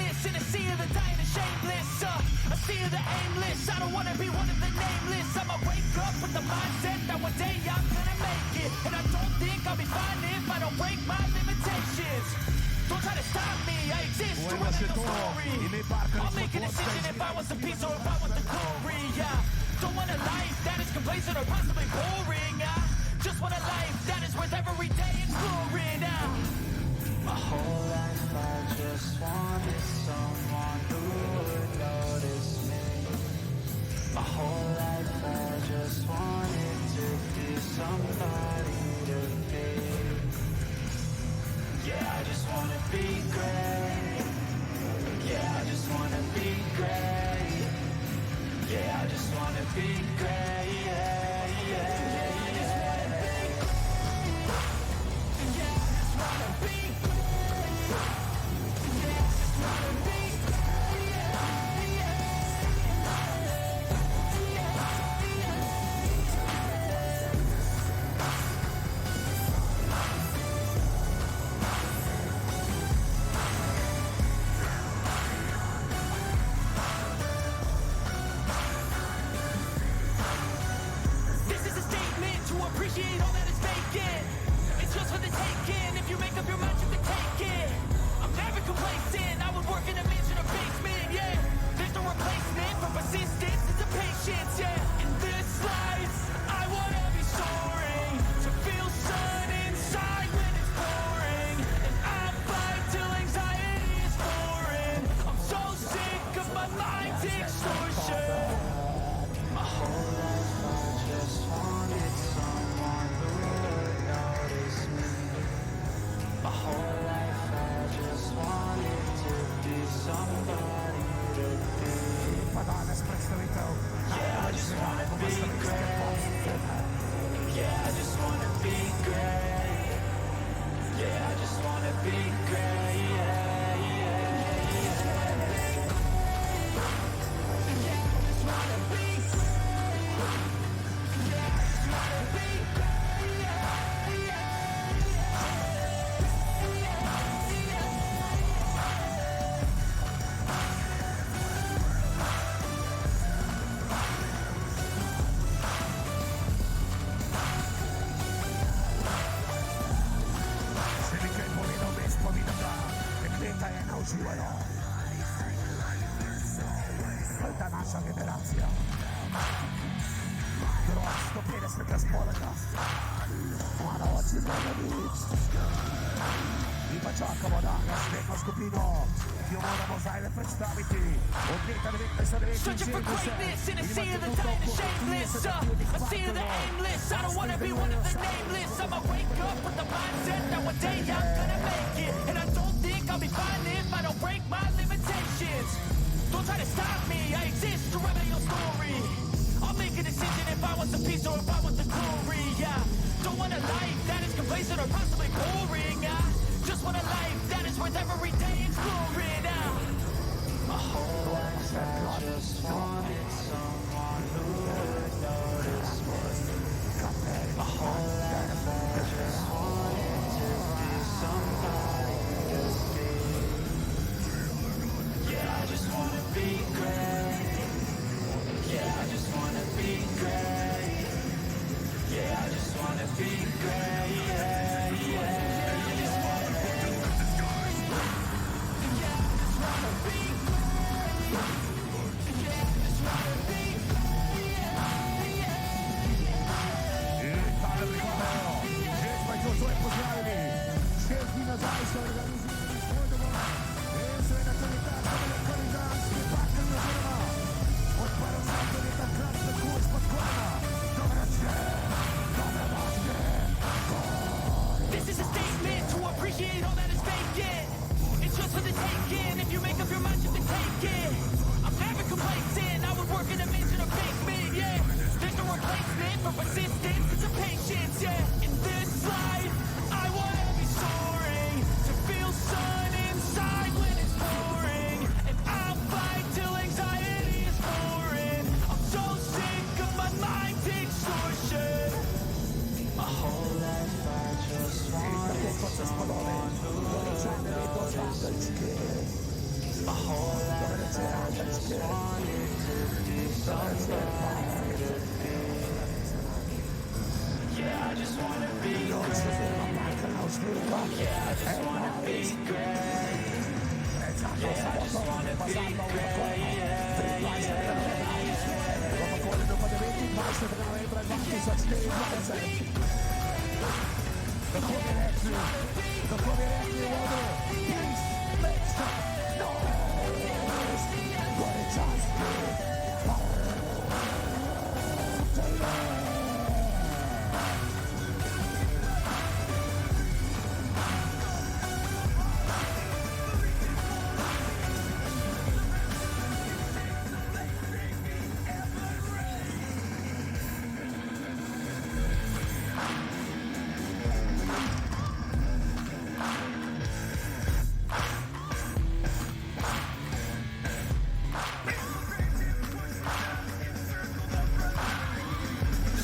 greatness in a sea of the dying and shameless. A sea of the aimless. I don't wanna be one of the nameless. I'ma wake up with the mindset that one day I'm gonna make it. And I don't think I'll be fine if I don't break my limitations. Don't try to stop me, I exist to relate the story. I'll make a decision if I want the peace or if I want the glory. Don't want a life that is complacent or possibly boring. I just want a life that is worth every day exploring. My whole life I just wanted someone who would notice me. My whole life I just wanted to be somebody to be. Yeah, I just wanna be great. Yeah, I just wanna be great. Yeah, I just wanna be great. Yeah, yeah, yeah, yeah. Yeah, I just wanna be great. Yeah, I just wanna be great. Yeah, appreciate all that is vacant. It's just for the taking. If you make up your mind, you can take it. I'm never complacent. I would work in a mansion or basement. Yeah, there's no replacement for persistence. It's a patience. Yeah, in this life, I wanna be soaring, to feel sun inside when it's pouring, and I fight till anxiety is foreign. I'm so sick of my mind's extortion. My whole life I just wanted someone who would notice me. My whole life I just wanted to be somebody to be. Yeah, I just wanna be great. Yeah, I just wanna be great. Yeah, I just wanna be great. Yeah, yeah, yeah. Yeah, I just wanna be ta nasza generacja, którą stopienie swego spolega, ma na oczy nic. I poczekamo danas neko skupino, io moramo zajedno predstaviti od vijeka do vijeka sa vijeka. Searching for greatness in a sea of the dying and shameless. A sea of the aimless. I don't wanna be one of the nameless. I'ma wake up with the mindset that one day I'm gonna make it. And I don't think I'll be fine if I don't break my limitations. Don't try to stop me, I exist to relate your story. I'll make a decision if I want the peace or if I want the glory. Don't want a life that is complacent or possibly boring. Just want a life that is worth every day exploring. My whole life I just wanted someone who would notice me. My whole life I just wanted to be somebody to be. Yeah, I just wanna be great. Yeah, I just wanna be great. Yeah, I just wanna be great. Yeah, yeah, I just wanna be great. Yeah, I just wanna be great. Yeah, I just wanna be great. Yeah, yeah, I tale wyglądają. Dziś Państwo złe pozdrawili. Świetni na zajście organizujemy swojego. Jest redaktorita, korytarz, wypadkę na zielona. Odparł sam, to nie tak klas, to kurs pod kolana. Dobra cię, dobra masz mnie. dove non c'è altro spirito, dove non c'è Yeah, I just wanna be non si ferma mai che lo spirito è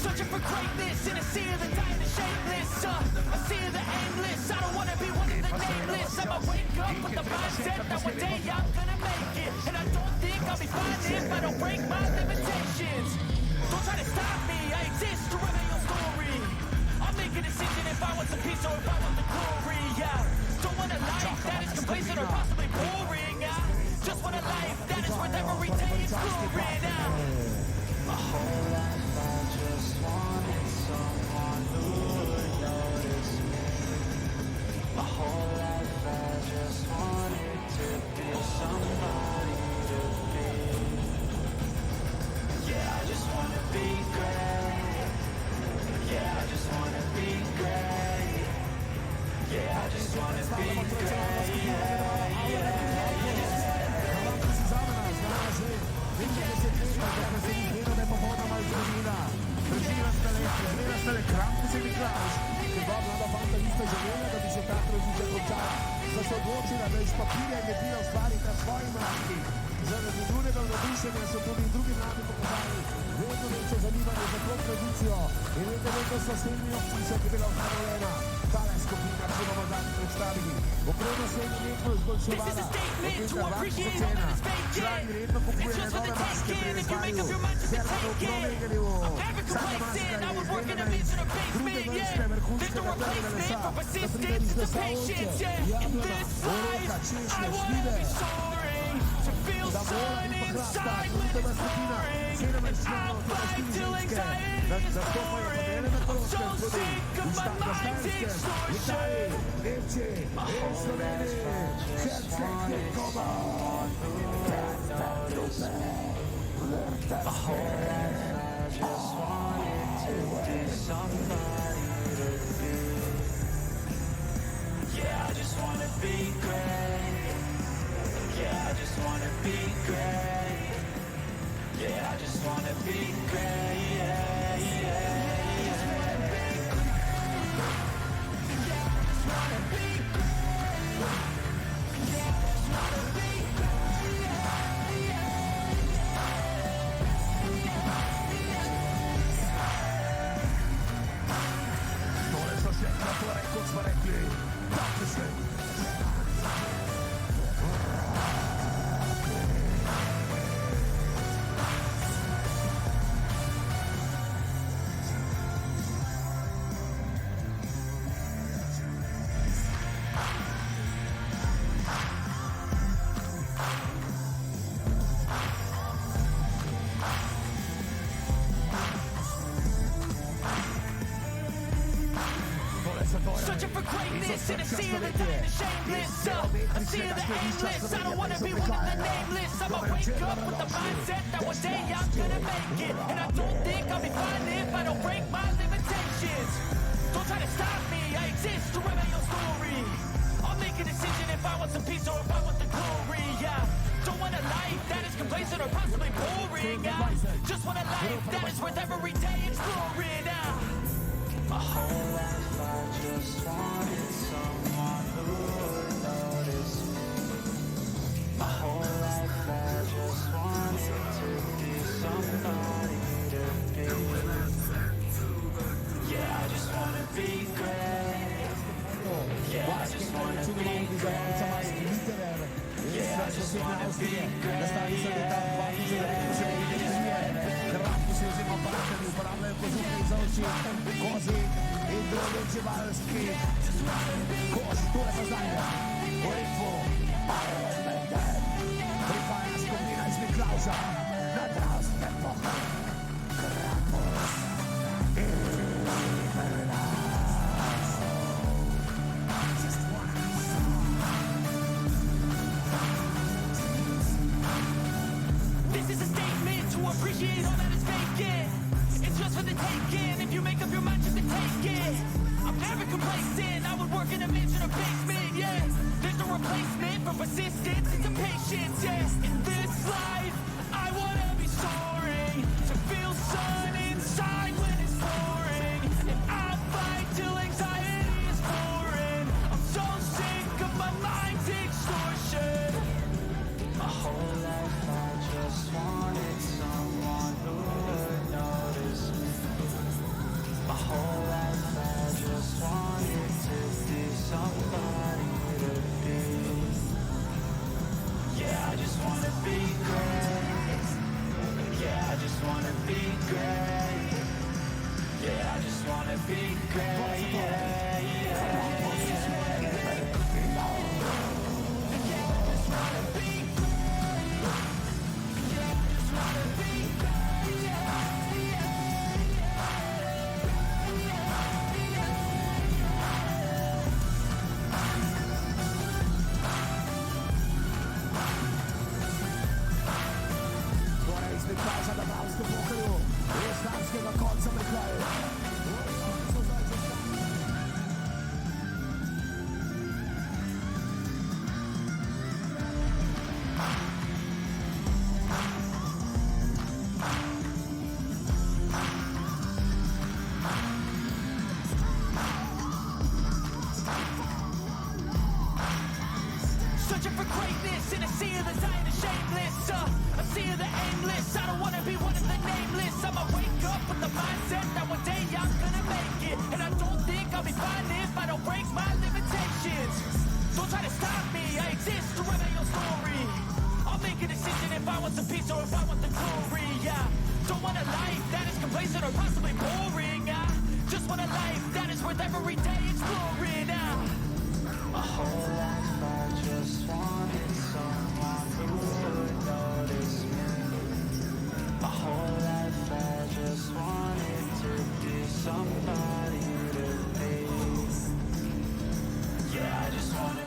searching for greatness in a sea of the dying and shameless. A sea of the aimless. I don't wanna be one of the nameless. I'ma wake up with the mindset that one day I'm gonna make it. And I don't think I'll be fine if I don't break my limitations. Don't try to stop me, I exist to write my own story. I'll make a decision if I want some peace or if I want the glory. Yeah, don't want a life that is complacent or possibly boring. I just want a life that is worth every day exploring. My whole life I just wanted someone who would notice me. My whole life I just wanted to be somebody to be. Yeah, I just wanna be great. Yeah, I just wanna be great. Yeah, I just wanna be great. Za se odločila, da iz papirja je lepila ustvari na svojim raki. Zaradi drugega navdušenja so tudi drugi mladi pokazali vedno večje zanimanje za to tradicijo in vedno so s temi opcije, ki je bila ustanovljena. Tale skupina, ki bomo zadnji predstavili, oprema se je nekno izboljševala, okvirna vaška cena, člani redno kupuje nove maske pri izvajanju, servano v promeganju, vsaka maska je izvedena iz druge vrste vrhunskega trga lesa, da pride iz lesa ovče, jablana, oroka, češnje, švive, da vola in pa hrasta, kruteva skupina, 17 članov, tega štiriženske, zastopajo podele na Koroškem, tudi iz Štajerske, Italiji, Nemčiji, in Sloveniji, Helsinki, Koban, My whole life I just wanted to be somebody to be. Yeah, I just wanna be great. Yeah, I just wanna be great. Yeah, I just wanna be great. Yeah, yeah. Searching for greatness in a sea of the dying and shameless. A sea of the aimless. I don't wanna be one of the nameless. I'ma wake up with the mindset that one day I'm gonna make it. And I don't think I'll be fine if I don't break my limitations. Don't try to stop me, I exist to write my own story. I'll make a decision if I want some peace or if I want the glory. Yeah, don't want a life that is complacent or possibly boring. I just want a life that is worth every day exploring. My whole life I just wanted someone who would notice me. My whole life I just wanted to be somebody to be. Yeah, I just wanna be great. Yeah, I just wanna be great. Yeah, così Austria, la stali solita, quando si vede così Kratko si uzima partner, uporabljaju kozutke za oči, kozi in drugi živalski, kozi, tule pa znanje, u ritmu, pripaja skupina iz Miklausa, na Draus epoha, Krampus i Merlas. This is a statement to appreciate all that is vacant. It's just for the taking. If you make up your mind just to take it, I'm never complacent. I would work in a mansion or basement, yeah. There's no replacement for persistence and some patience, yeah. In this life, I wanna be soaring, to feel sun inside when it's pouring. And I fight till anxiety is foreign. I'm so sick of my mind's extortion. My whole life I just wanted someone who would notice me. My whole life I just wanted to be somebody to be. Yeah, I just wanna be great. Yeah, I just wanna be great. Yeah, I just wanna be great. Yeah, yeah. Pauza da Bałsku pokoju, jest damskiego końca kraju. Searching for greatness in a sea of the dying and shameless, a sea of the aimless. I don't wanna be one of the nameless. I'ma wake up with the mindset that one day I'm gonna make it. And I don't think I'll be fine if I don't break my limitations. Don't try to stop me, I exist to write my own story. I'll make a decision if I want some peace or if I want the glory, yeah. Don't want a life that is complacent or possibly boring, just want a life that is worth every day exploring, My whole life I just wanted someone who